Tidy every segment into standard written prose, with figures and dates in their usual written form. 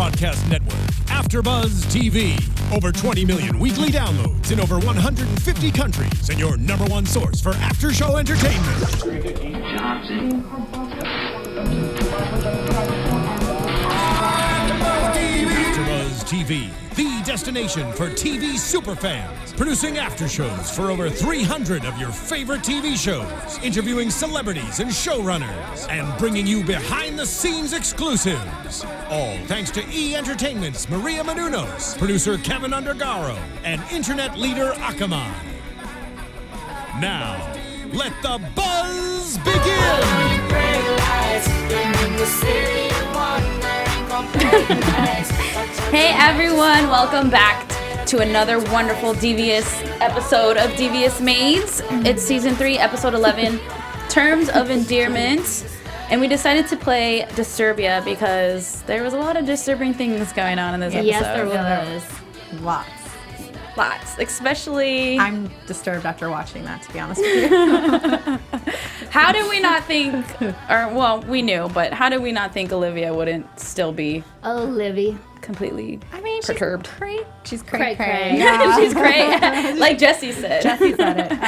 broadcast network, AFTERBUZZ TV. Over 20 million weekly downloads in over 150 countries, and your #1 source for after-show entertainment. AFTERBUZZ TV, the destination for TV superfans. Producing after-shows for over 300 of your favorite TV shows. Interviewing celebrities and showrunners. And bringing you behind-the-scenes exclusives. All thanks to E! Entertainment's Maria Menounos, producer Kevin Undergaro, and internet leader Akamai. Now, let the buzz begin! Hey everyone, welcome back to another wonderful Devious episode of Devious Maids. It's season 3, episode 11, Terms of Endearment. And we decided to play Disturbia because there was a lot of disturbing things going on in this episode. Yes, there was. Lots, especially... I'm disturbed after watching that, to be honest with you. How did we not think, we knew, but how did we not think Olivia wouldn't still be Olivia completely perturbed? She's cray-cray. Yeah. She's cray. Like Jessie said. Jessie said it.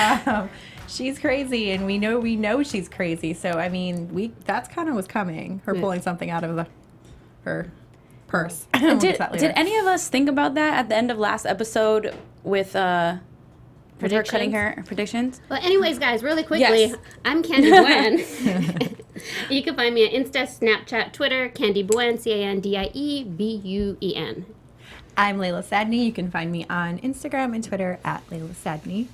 She's crazy, and we know she's crazy. So, I mean, that's kind of was coming. Her pulling something out of her purse. Did any of us think about that at the end of last episode with her cutting her predictions? Well, anyways, guys, really quickly, Yes. I'm Candy Buen. You can find me on Insta, Snapchat, Twitter, Candy Buen, CandiBuen. I'm Laila Sadny. You can find me on Instagram and Twitter at Laila Sadny.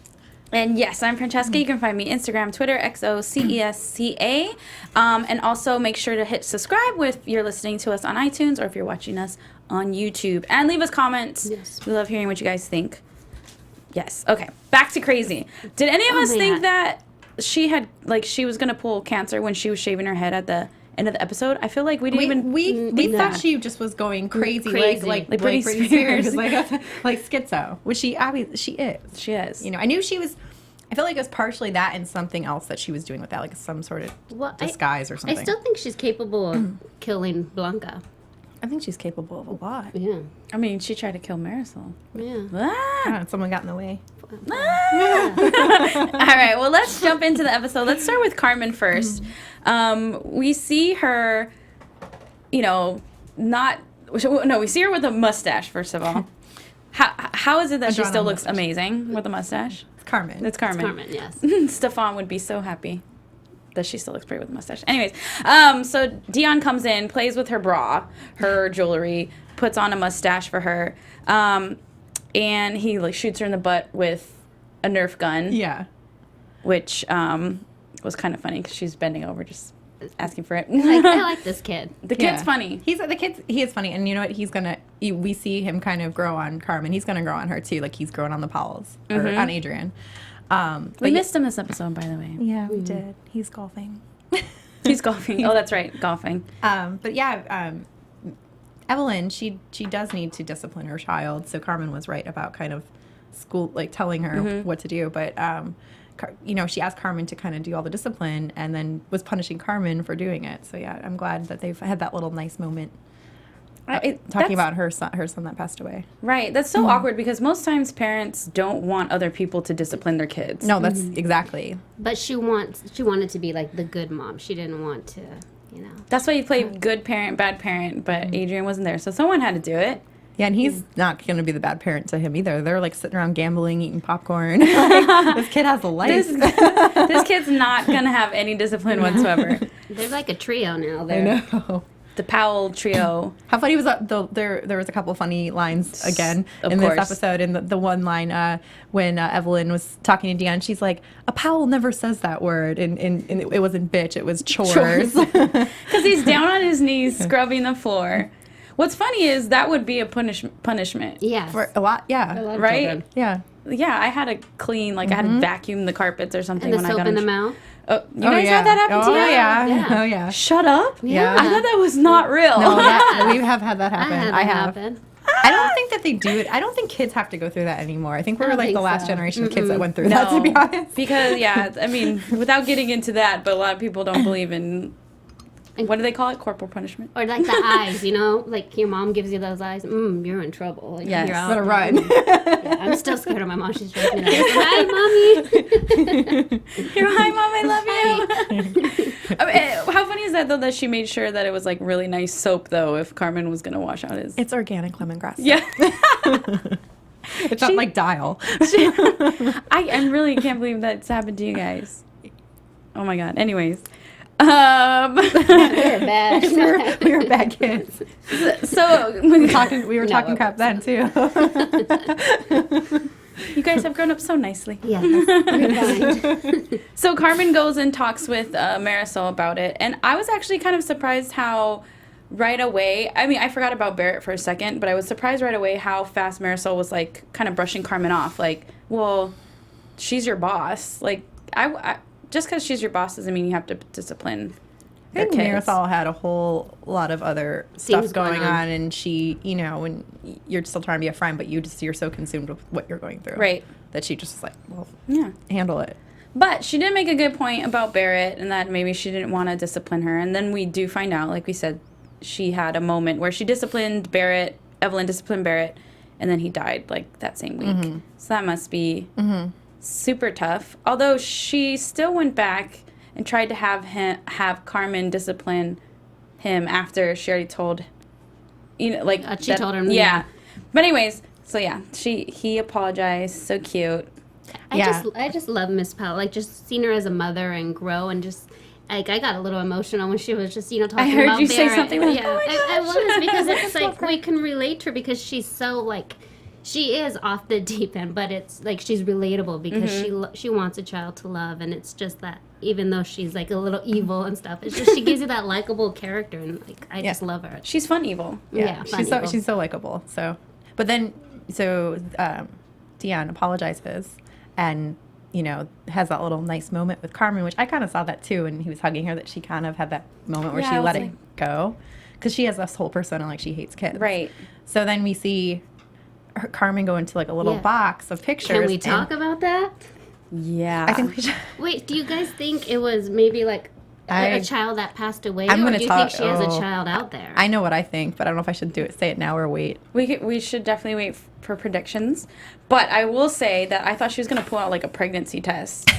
And yes, I'm Francesca. You can find me Instagram, Twitter, XOCESCA. And also make sure to hit subscribe if you're listening to us on iTunes or if you're watching us on YouTube. And leave us comments. Yes. We love hearing what you guys think. Yes. Okay. Back to crazy. Did any of us think that she was going to pull cancer when she was shaving her head at the end of the episode? I feel like we didn't even... We thought she just was going crazy. Like Britney Spears. like schizo, which she is. She is. You know, I knew she was... I feel like it was partially that and something else that she was doing with that, like some sort of disguise or something. I still think she's capable of killing Blanca. I think she's capable of a lot. Yeah. I mean, she tried to kill Marisol. Yeah. Ah! Someone got in the way. Ah! All right, well, let's jump into the episode. Let's start with Carmen first. We see her, we see her with a mustache, first of all. How is it that she still looks amazing with a mustache? It's Carmen. It's Carmen. It's Carmen, yes. Stefan would be so happy that she still looks pretty with a mustache. Anyways, so Dion comes in, plays with her bra, her jewelry, puts on a mustache for her, and he shoots her in the butt with a Nerf gun. Yeah. Which was kind of funny because she's bending over just asking for it. I like this kid. The kid's funny. He is funny, and you know what? We see him kind of grow on Carmen. He's gonna grow on her too, like he's growing on the Powells or on Adrian. We missed him this episode, by the way. Yeah, we did. He's golfing. He's golfing. Oh, that's right, golfing. But yeah, Evelyn, she does need to discipline her child. So Carmen was right about kind of school, like telling her what to do. But she asked Carmen to kind of do all the discipline, and then was punishing Carmen for doing it. So yeah, I'm glad that they've had that little nice moment. Talking about her son that passed away. Right. That's so awkward because most times parents don't want other people to discipline their kids. No, that's exactly. But she wanted to be like the good mom. She didn't want to, That's why you play good parent, bad parent, but Adrian wasn't there, so someone had to do it. Yeah, and he's not going to be the bad parent to him either. They're like sitting around gambling, eating popcorn. This kid has a life. This kid's not going to have any discipline whatsoever. They're like a trio now. I know. The Powell trio. How funny was that? There was a couple of funny lines again in this episode. And the one line when Evelyn was talking to Dion, she's like, "A Powell never says that word," and it wasn't bitch, it was chores. Because he's down on his knees scrubbing the floor. What's funny is that would be a punishment. Yes. For a lot, yeah. A lot of right? children. Yeah. Yeah, I had to clean, I had to vacuum the carpets or something And the when I soap got in the mouth. Oh, you guys had that happen to you? Yeah. Oh, yeah. Shut up. Yeah. I thought that was not real. No, we have had that happen. I have. Happen. I don't think that they do it. I don't think kids have to go through that anymore. I think we're like the last generation of kids that went through that, to be honest. Because, without getting into that, but a lot of people don't believe in What do they call it? Corporal punishment? Or like the eyes, you know? Like your mom gives you those eyes. You're in trouble. Like, Yes. You're out. Better run. Yeah, I'm still scared of my mom. She's driving me. Hi, mommy. Hi, Mom, I love you. How funny is that, though, that she made sure that it was, like, really nice soap, though, if Carmen was going to wash out his... It's organic lemongrass. Yeah. It's not like Dial. I really can't believe that's happened to you guys. Oh, my God. Anyways. We're bad. we were bad kids. So... We were talking crap then, too. You guys have grown up so nicely. Yeah, we're fine. So Carmen goes and talks with Marisol about it. And I was actually kind of surprised how right away, I mean, I forgot about Barrett for a second, but I was surprised right away how fast Marisol was, like, kind of brushing Carmen off. Like, well, she's your boss. Like, I just because she's your boss doesn't mean you have to discipline I think Marisol had a whole lot of other stuff going on, and she, you know, when you're still trying to be a friend, but you're so consumed with what you're going through, right? That she just was like, well, yeah, handle it. But she did make a good point about Barrett, and that maybe she didn't want to discipline her. And then we do find out, like we said, she had a moment where she disciplined Barrett. Evelyn disciplined Barrett, and then he died like that same week. Mm-hmm. So that must be super tough. Although she still went back and tried to have Carmen discipline him after she already told, you know, like she told him. Yeah. But anyways, so yeah, he apologized. So cute. I just love Miss Powell. Like, just seeing her as a mother and grow, and just like I got a little emotional when she was just, you know, talking about I heard you Barrett. say something like, yeah, I was, because it's like we can relate to her because she's so like. She is off the deep end, but it's like she's relatable because she wants a child to love, and it's just that even though she's like a little evil and stuff, it's just she gives you that likable character, and like I just love her. She's fun evil. Yeah, she's so likable. So, but then Dion apologizes, and you know has that little nice moment with Carmen, which I kind of saw that too, and he was hugging her. That she kind of had that moment where she let it go, because she has this whole persona like she hates kids. Right. So then we see Carmen go into like a little box of pictures. Can we talk about that? Yeah. I think we should. Wait, do you guys think it was maybe like a child that passed away? I'm or gonna do you think she has a child out there? I know what I think, but I don't know if I should say it now or wait. We should definitely wait for predictions. But I will say that I thought she was going to pull out like a pregnancy test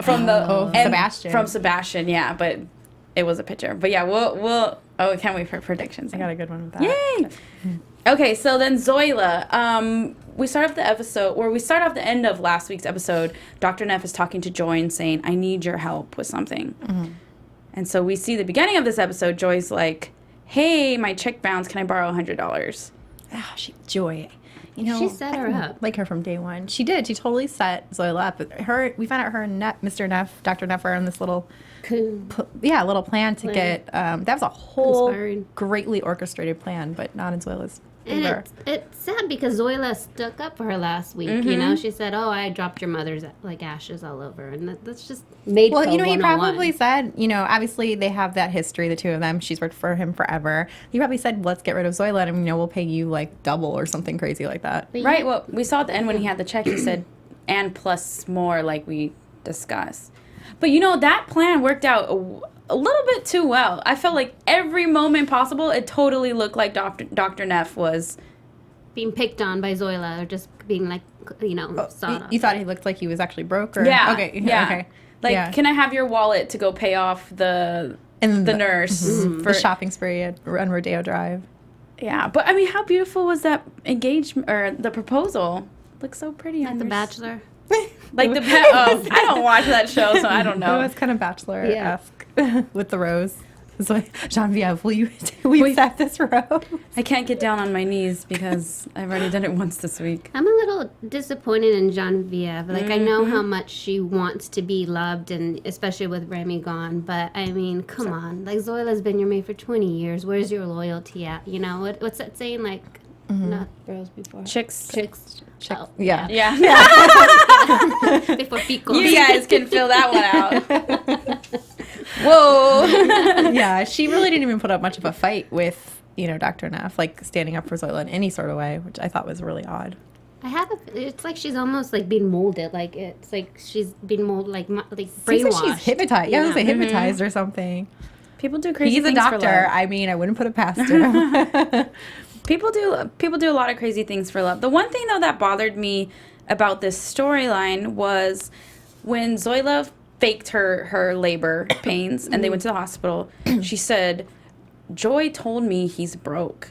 from Sebastian. From Sebastian, yeah, but it was a picture. But yeah, we'll I can't wait for predictions. I got a good one with that. Yay! Okay, so then Zoila, we start off the end of last week's episode. Dr. Neff is talking to Joy and saying, I need your help with something. Mm-hmm. And so we see the beginning of this episode, Joy's like, hey, my check bounced, can I borrow $100? Joy. You know, she set her up. Like her from day one. She did. She totally set Zoila up. We found out her and Mr. Neff, Dr. Neff, are on this little little plan to get. That was a whole greatly orchestrated plan, but not in Zoila's favor. And it's sad because Zoila stuck up for her last week. You know, she said, "Oh, I dropped your mother's like ashes all over," and that's just made. Well, you know, he probably said, you know, obviously they have that history, the two of them. She's worked for him forever. He probably said, "Let's get rid of Zoila, and you know, we'll pay you like double or something crazy like that." Right. Well, we saw at the end when he had the check, he said, "And plus more," like we discussed. But you know, that plan worked out a little bit too well. I felt like every moment possible, it totally looked like Dr. Neff was being picked on by Zoila, or just being like, you know, sawed off. You thought he looked like he was actually broke? Or? Yeah. Okay. Yeah. Okay. Like, can I have your wallet to go pay off the nurse for the shopping spree on Rodeo Drive? Yeah, but I mean, how beautiful was that engagement or the proposal? Looks so pretty. Like The Bachelor. Like I don't watch that show, so I don't know. It was kind of Bachelor-esque with the rose. It's like, Genevieve, will you accept this rose? I can't get down on my knees because I've already done it once this week. I'm a little disappointed in Genevieve. Like, I know how much she wants to be loved, and especially with Remy gone. But, I mean, come on. Like, Zoila's been your maid for 20 years. Where's your loyalty at? You know, what's that saying? Like, not girls before. Chicks. Oh, yeah. Before Pico. You guys can fill that one out. Whoa. Yeah, she really didn't even put up much of a fight with, you know, Dr. Neff, like standing up for Zoila in any sort of way, which I thought was really odd. It's like she's almost like being molded. Like, it's like she's being molded, like brainwashed. Seems like she's hypnotized. Yeah, I was like hypnotized or something. People do crazy He's a things for doctor. love. I mean, I wouldn't put it past him. People do a lot of crazy things for love. The one thing though that bothered me about this storyline was when Zoila faked her labor pains and they went to the hospital. She said, "Joy told me he's broke."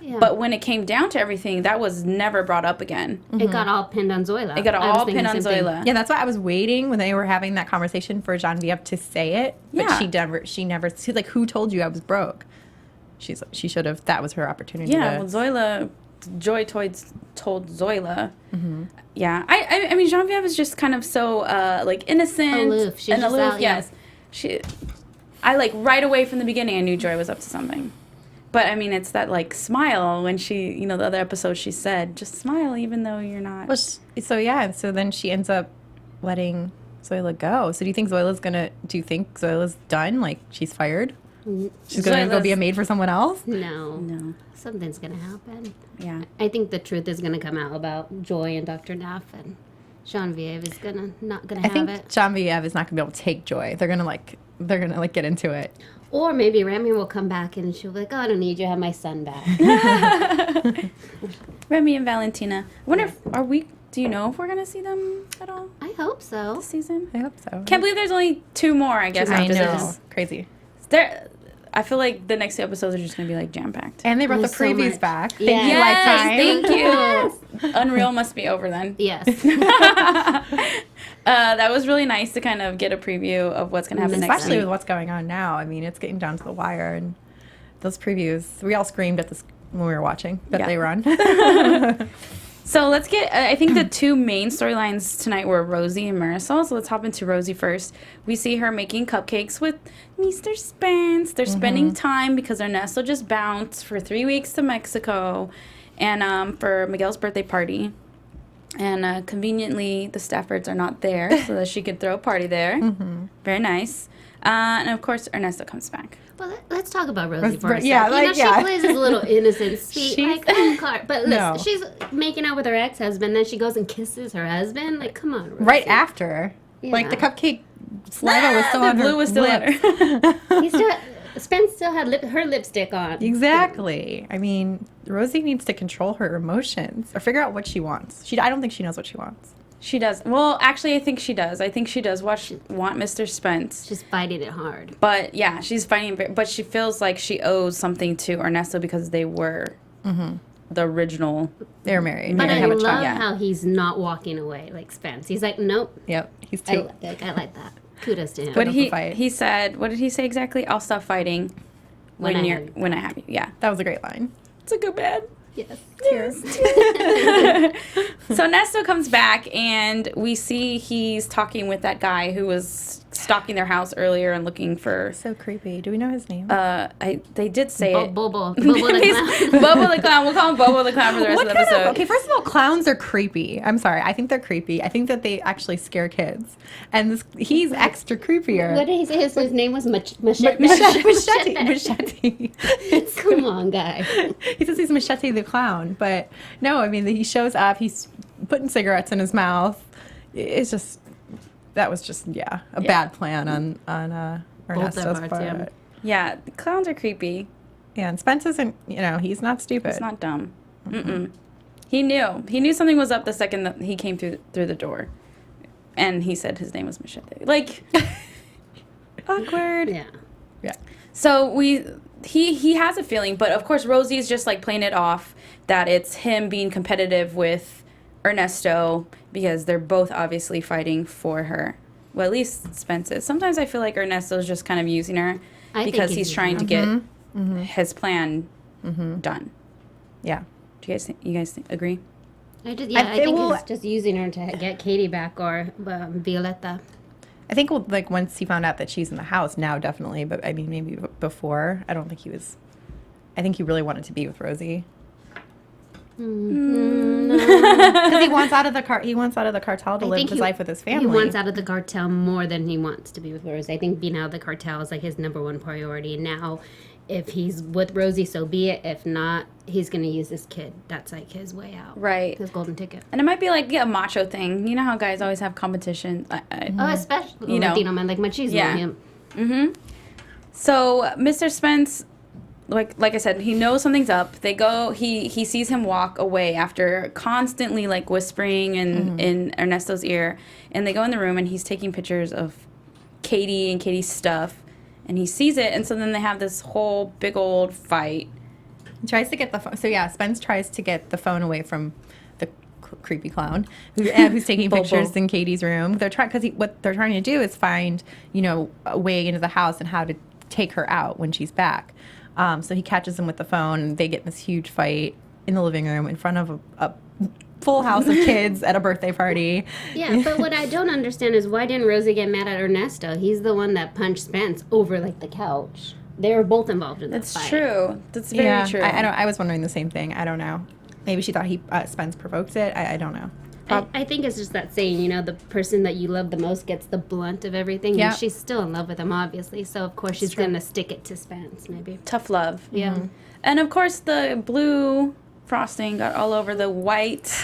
Yeah. But when it came down to everything, that was never brought up again. It got all pinned on Zoila. It got I was all thinking pinned on the same thing. Zoila. Yeah, that's why I was waiting when they were having that conversation for Genevieve to say it. But Yeah. she's like, who told you I was broke? She should have. That was her opportunity. Yeah, to, well, Joy told Zoila. Yeah, I mean, Genevieve is just kind of so like innocent, Aloof. She's and just aloof. out, yeah. Yes, I like right away from the beginning. I knew Joy was up to something. But I mean, it's that like smile when she, the other episode she said, just smile even though you're not. Well, so then she ends up letting Zoila go. So do you think Zoila's done? Like she's fired? She's going to go be a maid for someone else? No. Something's going to happen. Yeah. I think the truth is going to come out about Joy and Dr. Neff, and Genevieve is not going to have I think it. Genevieve is not going to be able to take Joy. They're gonna get into it. Or maybe Remy will come back and she'll be like, "Oh, I don't need you. I have my son back." Remy and Valentina. I wonder do you know if we're going to see them at all I hope so. this season? I hope so. Can't believe there's only 2 more, I guess, I after know. this. Crazy. I feel like the next 2 episodes are just going to be like jam-packed. And they brought the There's so previews much. back. Thank Yes. you, Lifetime. Thank you. Unreal must be over then. Yes. That was really nice to kind of get a preview of what's going to happen next Especially week. with what's going on now. I mean, it's getting down to the wire, and those previews, we all screamed at this when we were watching that Yeah. they were on. So let's get, I think the 2 main storylines tonight were Rosie and Marisol. So let's hop into Rosie first. We see her making cupcakes with Mr. Spence. They're spending time because Ernesto just bounced for 3 weeks to Mexico and for Miguel's birthday party. And conveniently, the Staffords are not there so that she could throw a party there. Very nice. And of course, Ernesto comes back. Well, let's talk about Rosie for a second. yeah, She plays as a little innocent, sweet, She's- like, oh, God. But listen, No. she's making out with her ex-husband, then she goes and kisses her husband. Like, come on, Rosie. Right after. Like, the Yeah. cupcake saliva was still the on her blue was still on lips. her. Spence still had her lipstick on. Exactly. I mean, Rosie needs to control her emotions or figure out what she wants. I don't think she knows what she wants. She does. Well, actually, I think she does. I think she does want Mr. Spence. She's fighting it hard. But yeah, she's fighting, but she feels like she owes something to Ernesto because they were the original. They're married. But They I have a love child. Yeah. how he's not walking away like Spence. He's like, nope. Yep. He's I too. like that. Kudos to him. But up a fight. he said, what did he say exactly? I'll stop fighting when I have you. Yeah, That was a great line. it's a good bad. yes. Cheers. So Ernesto comes back and we see he's talking with that guy who was stalking their house earlier and looking for. So creepy. Do we know his name? They did say it. Bobo the clown. Bobo the clown. We'll call him Bobo the clown for the rest of the episode. Okay, first of all, clowns are creepy. I'm sorry. I think they're creepy. I think that they actually scare kids. And he's extra creepier. What did he say? His name was Machete. Machete. Come on, guy. He says he's Machete the clown. But no, I mean, he shows up. He's putting cigarettes in his mouth. It's just, that was just, a bad plan on Ernesto's parts, part. yeah. Yeah, the clowns are creepy. Yeah, and Spence isn't, he's not stupid. It's not dumb. He knew something was up the second that he came through the door, and he said his name was Machete. Like, awkward. Yeah. Yeah. So he has a feeling, but of course Rosie's just like playing it off that it's him being competitive with Ernesto because they're both obviously fighting for her. Well, at least Spence is. Sometimes I feel like Ernesto's just kind of using her I think because he's he's trying to get his plan done. Yeah. Do you guys agree? I think well- he's just using her to get Katie back or Violetta. I think like once he found out that she's in the house, now definitely, but I mean maybe before, I don't think he was. I think he really wanted to be with Rosie. Because he wants out of the he wants out of the cartel to live his life with his family. He wants out of the cartel more than he wants to be with Rosie. I think being out of the cartel is like his number one priority. And now, if he's with Rosie, so be it. If not, he's going to use this kid. That's like his way out. Right. His golden ticket. And it might be like a macho thing. You know how guys always have competition. Oh, especially You know. Latino men like machismo. Yeah. Yeah. So Mr. Spence, like I said, he knows something's up. They go. He sees him walk away after constantly like whispering in Ernesto's ear, and they go in the room and he's taking pictures of Katie and Katie's stuff, and he sees it, and so then they have this whole big old fight. He tries to get the phone. So yeah, Spence tries to get the phone away from the creepy clown who's taking pictures in Katie's room. They're trying because what they're trying to do is find a way into the house and how to take her out when she's back. So he catches him with the phone, and they get in this huge fight in the living room in front of a full house of kids at a birthday party. Yeah, but what I don't understand is why didn't Rosie get mad at Ernesto? He's the one that punched Spence over like the couch. They were both involved in that fight. That's true. That's very true. I was wondering the same thing. I don't know. Maybe she thought Spence provoked it. I don't know. I think it's just that saying, the person that you love the most gets the blunt of everything. Yeah. And she's still in love with him, obviously. So, of course, she's going to stick it to Spence, maybe. Tough love. Yeah. Mm-hmm. And, of course, the blue frosting got all over the white.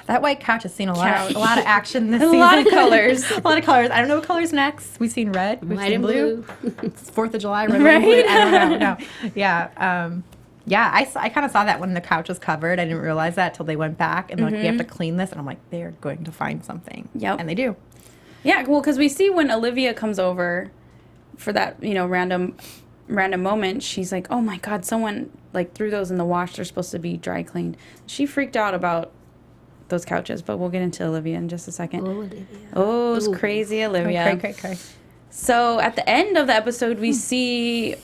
That white couch has seen a lot of action this A season. lot of colors. A lot of colors. I don't know what color's next. We've seen red. We've White seen and blue. It's 4th of July. Red, Right? and blue. I don't know. No. Yeah. I kind of saw that when the couch was covered. I didn't realize that till they went back and like we have to clean this. And I'm like, they're going to find something. Yep. And they do. Yeah, well, because we see when Olivia comes over for that, random moment, she's like, oh, my God, someone, like, threw those in the wash. They're supposed to be dry cleaned. She freaked out about those couches, but we'll get into Olivia in just a second. Oh, Olivia. Oh, it's crazy Olivia. Cray. So at the end of the episode, we see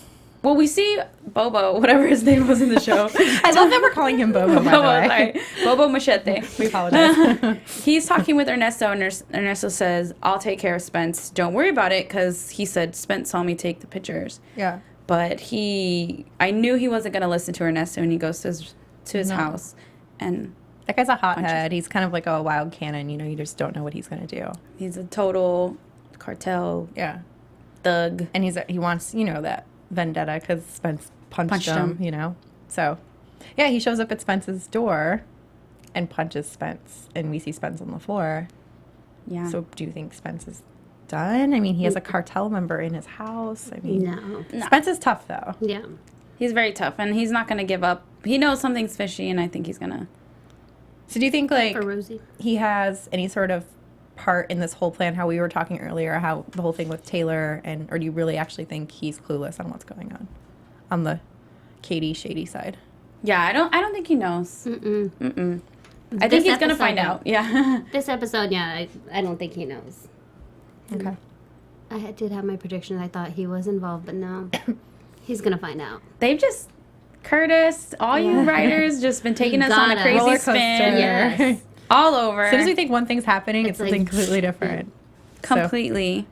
Bobo, whatever his name was in the show. I love that we're calling him Bobo, by the way. Sorry. Bobo Machete. We apologize. He's talking with Ernesto, and Ernesto says, I'll take care of Spence. Don't worry about it, because he said Spence saw me take the pictures. Yeah. But I knew he wasn't going to listen to Ernesto, and he goes to his house. And That guy's a hothead. He's kind of like a wild cannon. You just don't know what he's going to do. he's a total cartel thug. And he wants, that vendetta because Spence punched him, So, yeah, he shows up at Spence's door and punches Spence. And we see Spence on the floor. Yeah. So do you think Spence is done? I mean, he has a cartel member in his house. I mean, No. Spence is tough, though. Yeah. He's very tough, and he's not going to give up. He knows something's fishy, and I think he's going to. So do you think, like, For Rosie. he has any sort of part in this whole plan, how we were talking earlier, how the whole thing with Taylor, or do you really actually think he's clueless on what's going on the Katie shady side? Yeah, I don't think he knows. Mm-mm. I think he's going to find episode, out. Yeah. This episode, I don't think he knows. Okay. I did have my predictions. I thought he was involved, but no. He's going to find out. They've just, Curtis, all you writers, just been taking us on a Got us. crazy Roller coaster. spin. Yes. All over. As soon as we think one thing's happening, it's It's something like- completely different. Completely.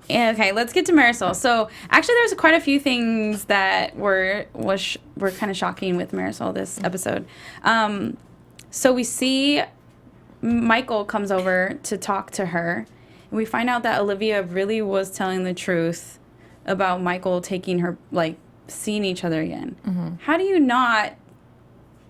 Yeah, okay, let's get to Marisol. So, actually, there's quite a few things that were kind of shocking with Marisol this episode. So we see Michael comes over to talk to her, and we find out that Olivia really was telling the truth about Michael taking her, like, seeing each other again. Mm-hmm. How do you not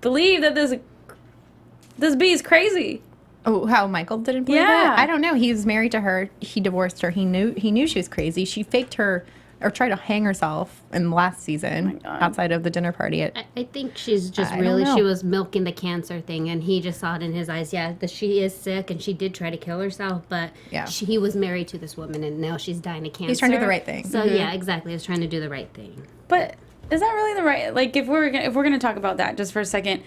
believe that this bee is crazy? Oh, how Michael didn't believe Yeah. it? I don't know. He was married to her. He divorced her. He knew she was crazy. She faked her or tried to hang herself in the last season God. outside of the dinner party. I think she's just I don't really, know. she was milking the cancer thing, and he just saw it in his eyes. Yeah, that she is sick, and she did try to kill herself, but Yeah. he was married to this woman, and now she's dying of cancer. He's trying to do the right thing. So, yeah, exactly. He's trying to do the right thing. But is that really the right? Like, if we're gonna talk about that just for a second,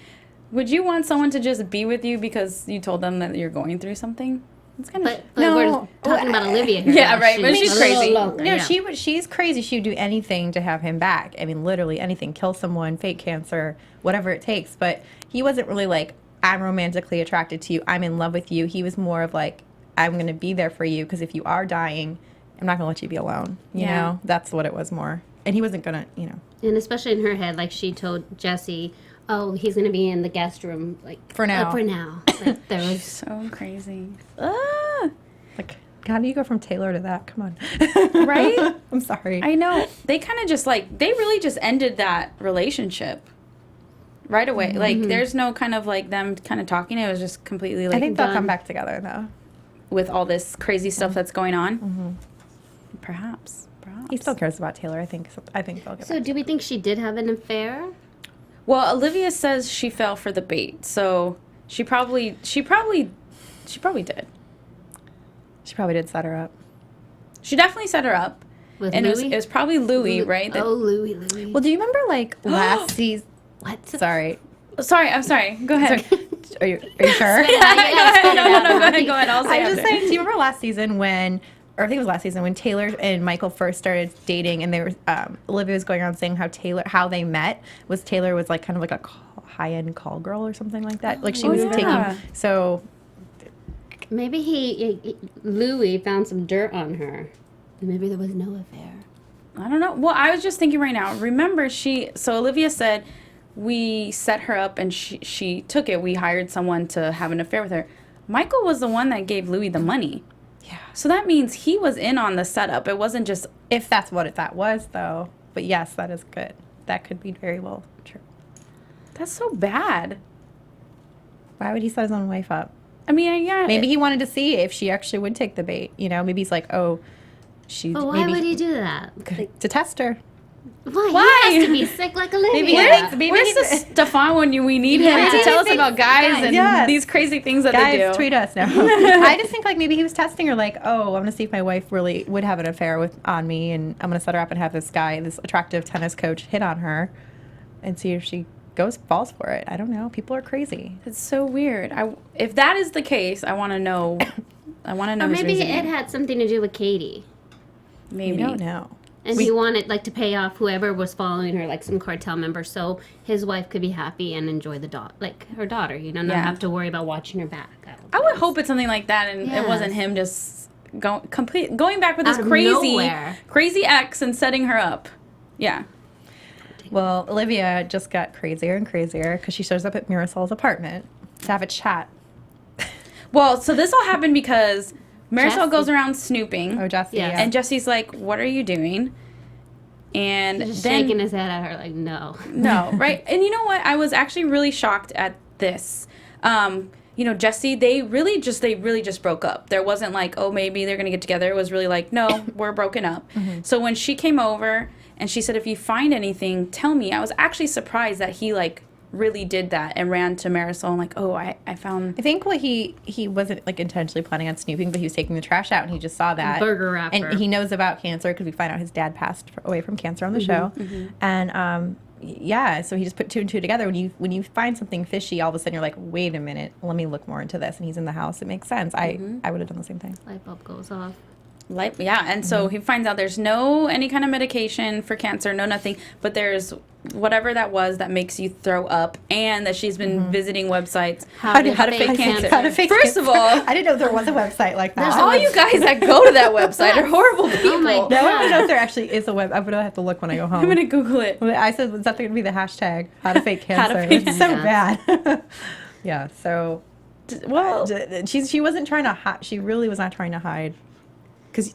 would you want someone to just be with you because you told them that you're going through something? It's kind of. But No, we're talking about Olivia here. Yeah, now. right, but she's a little crazy. longer, No, yeah. she's crazy. She would do anything to have him back. I mean, literally anything. Kill someone, fake cancer, whatever it takes. But he wasn't really like, I'm romantically attracted to you. I'm in love with you. He was more of like, I'm going to be there for you because if you are dying, I'm not going to let you be alone. You Yeah. know? That's what it was more. And he wasn't going to, And especially in her head, like she told Jesse, oh, he's going to be in the guest room, like, For now. For now. Like, there was, so crazy. Ah, like, how do you go from Taylor to that? Come on. right? I'm sorry. I know. They kind of just like they really just ended that relationship right away. Like, there's no kind of like them kind of talking. It was just completely like I think they'll done. come back together, though. with all this crazy stuff that's going on. Perhaps. props. He still cares about Taylor. I think they'll get So do we think she did have an affair? Well, Olivia says she fell for the bait, so she probably did. She probably did set her up. She definitely set her up. With And Louis? it was probably Louis, right? Oh, Louis. Well, do you remember like last season? What? Sorry. Sorry, I'm sorry. Go ahead. Are you sure? No, go ahead. I'll say I was after. just saying, do you remember last season when, or I think it was last season when Taylor and Michael first started dating, and they were Olivia was going around saying how they met was Taylor was like kind of like a high-end call girl or something like that. Like she was taking so. Maybe Louis found some dirt on her. Maybe there was no affair. I don't know. Well, I was just thinking right now. Remember, so Olivia said we set her up and she took it. We hired someone to have an affair with her. Michael was the one that gave Louis the money. Yeah. So that means he was in on the setup. It wasn't just... If that's what that was, though. But yes, that is good. That could be very well true. That's so bad. Why would he set his own wife up? I mean, yeah. Maybe he wanted to see if she actually would take the bait. You know, maybe he's like, oh, she. But why would he do that? To test her. Why? He has to be sick like Olivia. Where's the Stefan when we need him to tell us about guys and these crazy things that they do? Guys, tweet us now. I just think like maybe he was testing her, like, oh, I'm gonna see if my wife really would have an affair on me, and I'm gonna set her up and have this guy, this attractive tennis coach, hit on her, and see if she falls for it. I don't know. People are crazy. It's so weird. If that is the case, I want to know. I want to know. Or his maybe reasoning. it had something to do with Katie. Maybe. We don't know. And he wanted like to pay off whoever was following her, like some cartel member, so his wife could be happy and enjoy her daughter. You know, not have to worry about watching her back. I would hope it's something like that, and it wasn't him just going back with his Out of crazy ex and setting her up. Yeah. Well, Olivia just got crazier and crazier because she shows up at Marisol's apartment to have a chat. Well, so this all happened because Marisol goes around snooping. Oh, Jesse. Yeah. And Jesse's like, "What are you doing?" And He's just then shaking his head at her like, no. No, right? And you know what? I was actually really shocked at this. You know, Jesse, they really just broke up. There wasn't like, oh, maybe they're going to get together. It was really like, no, we're broken up. Mm-hmm. So when she came over and she said, if you find anything, tell me. I was actually surprised that he like really did that and ran to Marisol and like, oh, I found. I think what he wasn't like intentionally planning on snooping, but he was taking the trash out and he just saw that burger wrapper, and he knows about cancer because we find out his dad passed away from cancer on the show, and yeah, so he just put two and two together. When you find something fishy, all of a sudden you're like, wait a minute, let me look more into this, and he's in the house. It makes sense. I would have done the same thing. light bulb goes off. And so he finds out there's no any kind of medication for cancer, no nothing, but there's whatever that was that makes you throw up, and that she's been visiting websites how to fake cancer. First of all, I didn't know there was a website like that. All you guys that go to that website are horrible people. Oh my God. No, I don't know if there actually is a web. I'm gonna have to look when I go home. I'm gonna Google it. I said, is that going to be the hashtag? How to fake cancer. How to fake it's so bad. Yeah. So, well, she wasn't trying to hide. She really was not trying to hide. Because,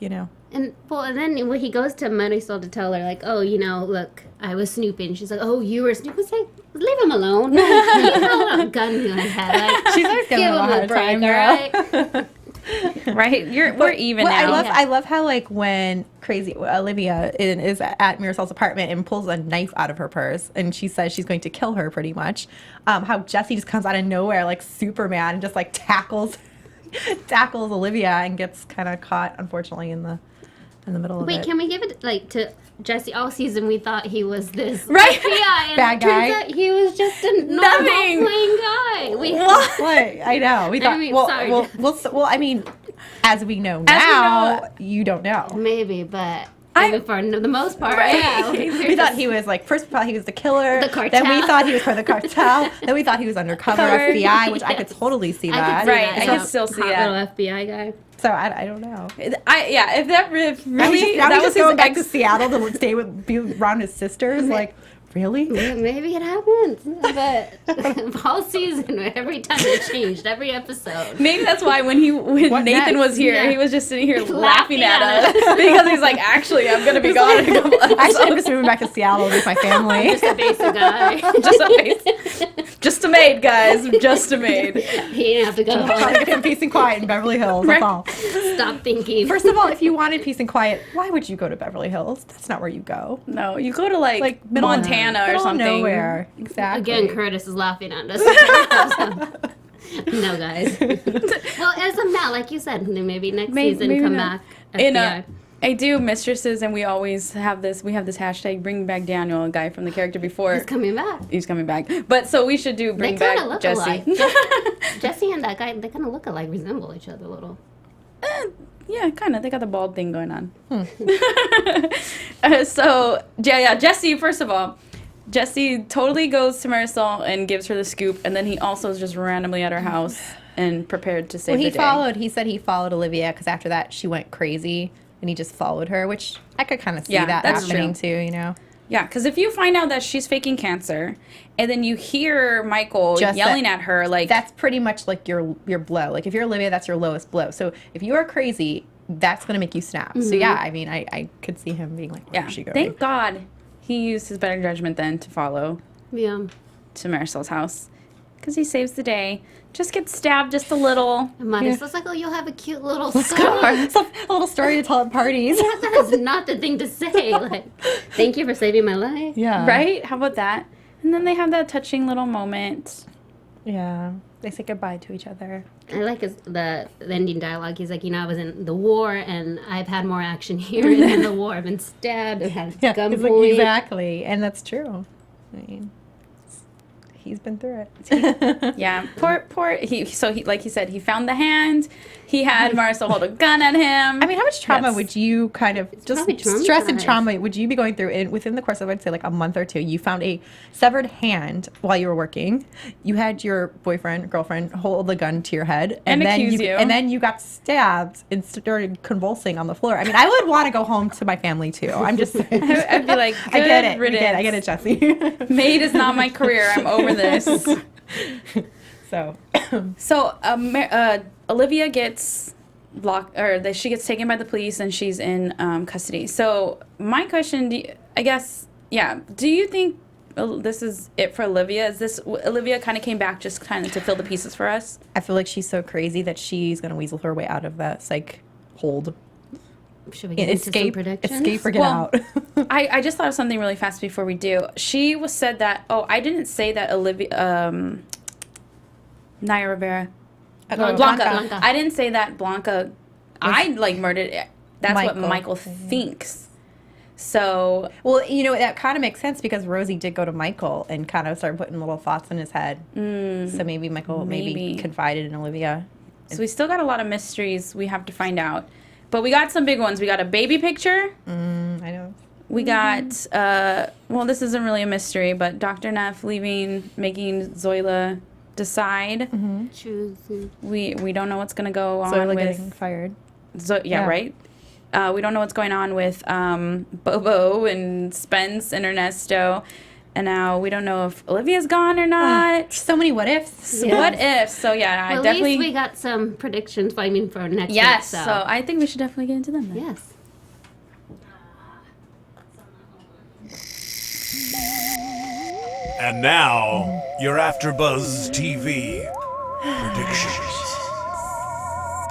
you know. And then when he goes to Marisol to tell her, like, oh, you know, look, I was snooping. She's like, oh, you were snooping. It's like, leave him alone. He held a gun to my head. Like, she's always giving him a hard time, right? right? We're even now. I love how, like, when crazy Olivia is at Marisol's apartment and pulls a knife out of her purse, and she says she's going to kill her, pretty much. How Jesse just comes out of nowhere, like Superman, and just, like, tackles Olivia and gets kind of caught, unfortunately, in the middle of it. Wait, can we give it like to Jesse? All season we thought he was this right and bad guy. Turns out he was just a normal plain guy. What? I know. We thought. Well, I mean, as we know now, you don't know. Maybe, but. For the most part, right. We thought he was like, first of all, he was the killer. The cartel. Then we thought he was for the cartel. Then we thought he was undercover FBI, which I could totally see that. I could still see that. Little FBI guy. So I don't know. If that really now that was was going his back to Seattle to be around his sisters, like. Really? Yeah, maybe it happens, but all season, every time it changed, every episode. Maybe that's why when Nathan was here, he was just sitting here laughing at us because he's like, actually, I'm gonna be gone in a couple episodes. Actually, I'm just moving back to Seattle with my family. Just a basic guy. Just a basic. Just a maid, guys. Just a maid. He didn't have to go Trying to home. get some peace and quiet in Beverly Hills. That's all. Stop thinking. First of all, if you wanted peace and quiet, why would you go to Beverly Hills? That's not where you go. No, you go to like middle of- Montana or middle of something. Nowhere. Exactly. Again, Curtis is laughing at us. No, guys. Well, as of now, like you said, maybe next season maybe come not. back. In FBI. I do mistresses, and we always have this. We have this hashtag bring back Daniel, a guy from the character before. He's coming back. He's coming back. But so we should do bring They kind back of look Jesse. alike. Jesse and that guy, they kind of look alike, resemble each other a little. Yeah, kind of. They got the bald thing going on. So yeah. Jesse. First of all, Jesse totally goes to Marisol and gives her the scoop, and then he also is just randomly at her house and prepared to save the day. He said he followed Olivia because after that she went crazy and he just followed her, which I could kind of see that that's happening true. too, you know? Yeah, because if you find out that she's faking cancer, and then you hear Michael Just yelling at her, like That's pretty much like your blow. Like if you're Olivia, that's your lowest blow. So if you are crazy, that's going to make you snap. So yeah, I mean, I could see him being like, where's she going? thank God he used his better judgment then to follow Yeah. to Marisol's house, because he saves the day. Just gets stabbed just a little. And Marisol's like, oh, you'll have a cute little scar. It's a little story to tell at parties. That is not the thing to say. Like, thank you for saving my life. Yeah. Right? How about that? And then they have that touching little moment. Yeah. They say goodbye to each other. I like the ending dialogue. He's like, I was in the war, and I've had more action here than in the war. I've been stabbed. I've had It's like, gunpoint. exactly. And that's true. I mean, he's been through it. Yeah, poor. He like he said, he found the hand. He had Marisol hold a gun at him. I mean, how much trauma Yes. would you kind of just probably stress and traumatized. trauma would you be going through within the course of, I'd say, like a month or two? You found a severed hand while you were working. You had your boyfriend, girlfriend hold the gun to your head, And then accuse you. and then you got stabbed and started convulsing on the floor. I mean, I would want to go home to my family too. I'm just saying. I'd be like, I get good it. riddance. I get it, Jesse. Maid is not my career. I'm over this. So, So Olivia gets she gets taken by the police and she's in custody. So my question, do you think this is it for Olivia? Is this Olivia kind of came back just kind of to fill the pieces for us? I feel like she's so crazy that she's gonna weasel her way out of that psych hold. Should we get into some predictions? Escape or get out. I just thought of something really fast before we do. She said that. Oh, I didn't say that Olivia. Naya Rivera. Blanca. I didn't say that Blanca. I murdered. That's what Michael thinks. So Well, that kind of makes sense because Rosie did go to Michael and kind of started putting little thoughts in his head. So maybe Michael maybe confided in Olivia. So we still got a lot of mysteries we have to find out. But we got some big ones. We got a baby picture. I know. We got, this isn't really a mystery, but Dr. Neff making Zoila decide. Choosing. We don't know what's going to go on Zoila with... getting fired. Right? We don't know what's going on with Bobo and Spence and Ernesto. And now we don't know if Olivia's gone or not. So many what ifs. Yeah. What if? So yeah, I Well, definitely... at least we got some predictions for next week. Yes, so I think we should definitely get into them then. Yes. And now, your AFTERBUZZ TV predictions.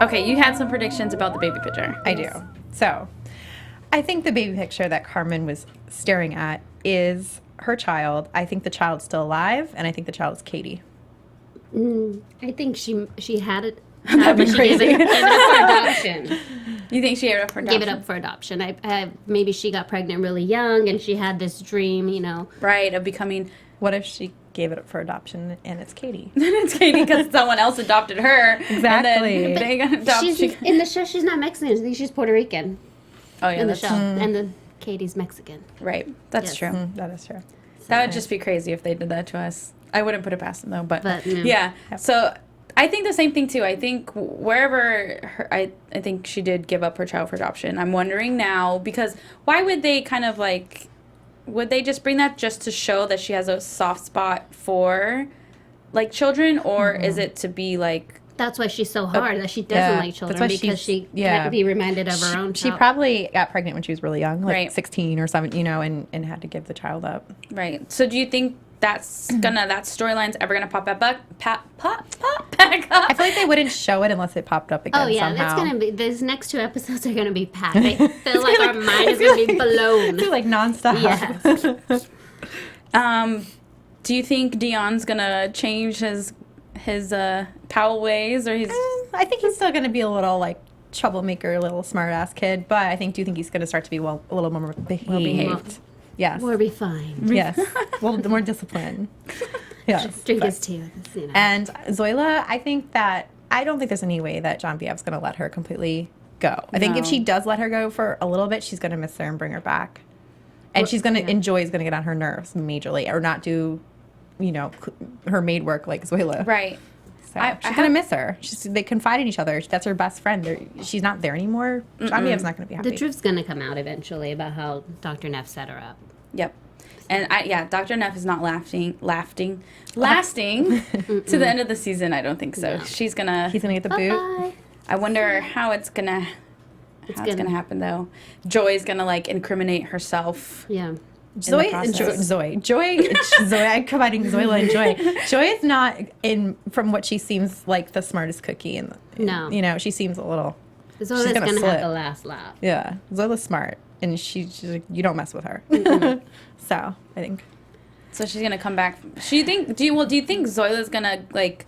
Okay, you had some predictions about the baby picture. I do. So, I think the baby picture that Carmen was staring at is her child. I think the child's still alive, and I think the child's Katie. I think she had it. That'd be but she crazy. gave it up for adoption. You think she gave it up for adoption? Gave it up for adoption. Maybe she got pregnant really young, and she had this dream, Right, of becoming... What if she gave it up for adoption and it's Katie? It's Katie because someone else adopted her. Exactly. And then they got adopted. In the show, she's not Mexican. I think she's Puerto Rican Oh, yeah, in the that's show. And then Katie's Mexican. right. That's Yes. true. That is true. That would just be crazy if they did that to us. I wouldn't put it past them, though. But yeah. So I think the same thing, too. I think wherever I think she did give up her child for adoption. I'm wondering now, because why would they kind of would they just bring that just to show that she has a soft spot for children, or is it to be That's why she's so hard that she doesn't like children, because she can't be reminded of her own She child. probably got pregnant when she was really young, like Right. 16 or something, and had to give the child up. right? So do you think that storyline's ever gonna pop back up. I feel like they wouldn't show it unless it popped up again. Oh yeah, somehow. that's gonna be. These next 2 episodes are gonna be packed. I feel like our mind is gonna be blown. It's like nonstop. Yes. Do you think Dion's gonna change his Powell ways, or he's? I think he's still gonna be a little like troublemaker, a little smart ass kid, but I think do you think he's gonna start to be a little more behaved? Yes. We'll be fine. Yes. A little more discipline. Yes. Just drink his tea. You know. And Zoila, I don't think there's any way that John Biev's going to let her completely go. I think if she does let her go for a little bit, she's going to miss her and bring her back. And she's going to Joy is going to get on her nerves majorly or not do, her maid work like Zoila. Right. So she's going to miss her. They confide in each other. That's her best friend. She's not there anymore. John Biev's not going to be happy. The truth's going to come out eventually about how Dr. Neff set her up. Yep. And Dr. Neff is not lasting to the end of the season. I don't think so. No. He's gonna get the boot. Bye. I wonder how it's gonna happen though. Joy's gonna like incriminate herself. Yeah. Joy. I'm combining Zoila and Joy. Joy is not from what she seems like the smartest cookie No. She seems a little. Zola's gonna have the last laugh. Yeah, Zola's smart, and she's like, you don't mess with her. So I think. So she's gonna come back. Do you think Zoila's gonna like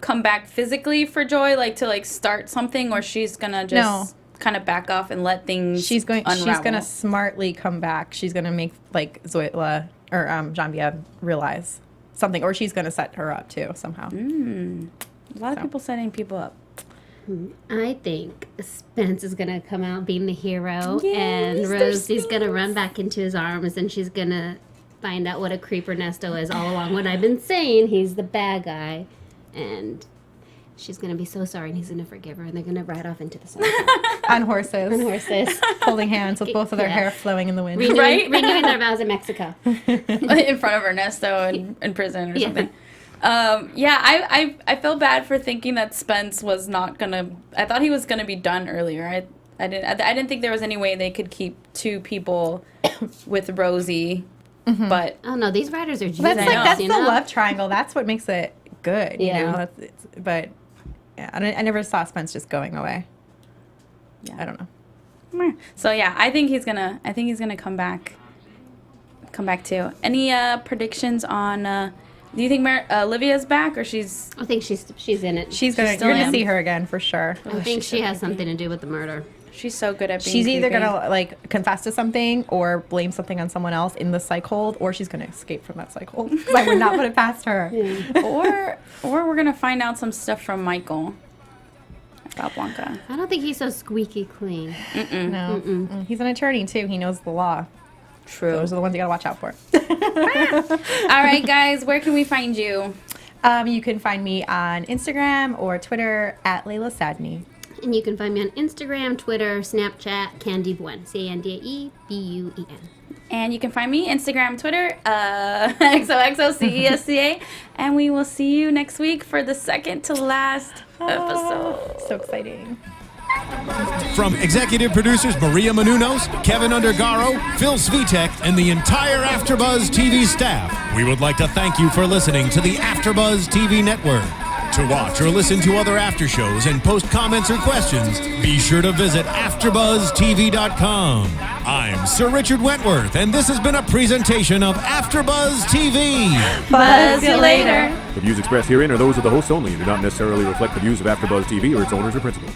come back physically for Joy, like to like start something, or she's gonna just kind of back off and let things unravel? She's gonna smartly come back. She's gonna make like Zoila or John Biev realize something, or she's gonna set her up too somehow. A lot of people setting people up. I think Spence is gonna come out being the hero, and Rosie's gonna run back into his arms, and she's gonna find out what a creep Ernesto is all along. What I've been saying, he's the bad guy, and she's gonna be so sorry, and he's gonna forgive her, and they're gonna ride off into the sunset on horses, holding hands with both of their hair flowing in the wind, renewing their vows in Mexico, in front of Ernesto in prison or something. I feel bad for thinking that Spence was not gonna. I thought he was gonna be done earlier. I didn't think there was any way they could keep 2 people with Rosie. But oh no, these writers are genius. That's the love triangle. That's what makes it good. You know. But I never saw Spence just going away. Yeah, I don't know. So I think he's gonna come back. Come back too. Any predictions on? Do you think Olivia's back, or she's? I think she's in it. You're gonna see her again for sure. I think she has something to do with the murder. She's so good at being. She's either gonna like confess to something or blame something on someone else in the psych hold, or she's gonna escape from that psych hold. I would not put it past her. or we're gonna find out some stuff from Michael about Blanca. I don't think he's so squeaky clean. No, he's an attorney too. He knows the law. True. So those are the ones you gotta watch out for. All right, guys, where can we find you? You can find me on Instagram or Twitter at Laila Sadny. And you can find me on Instagram, Twitter, Snapchat, Candice Buen, CandiceBuen. And you can find me Instagram, Twitter, XOXOCESCA. And we will see you next week for the second to last episode. So exciting. From executive producers Maria Menounos, Kevin Undergaro, Phil Svitek, and the entire AfterBuzz TV staff, we would like to thank you for listening to the AfterBuzz TV network. To watch or listen to other after shows and post comments or questions, be sure to visit AfterBuzzTV.com. I'm Sir Richard Wentworth, and this has been a presentation of AfterBuzz TV. Buzz you later. The views expressed herein are those of the hosts only and do not necessarily reflect the views of AfterBuzz TV or its owners or principals.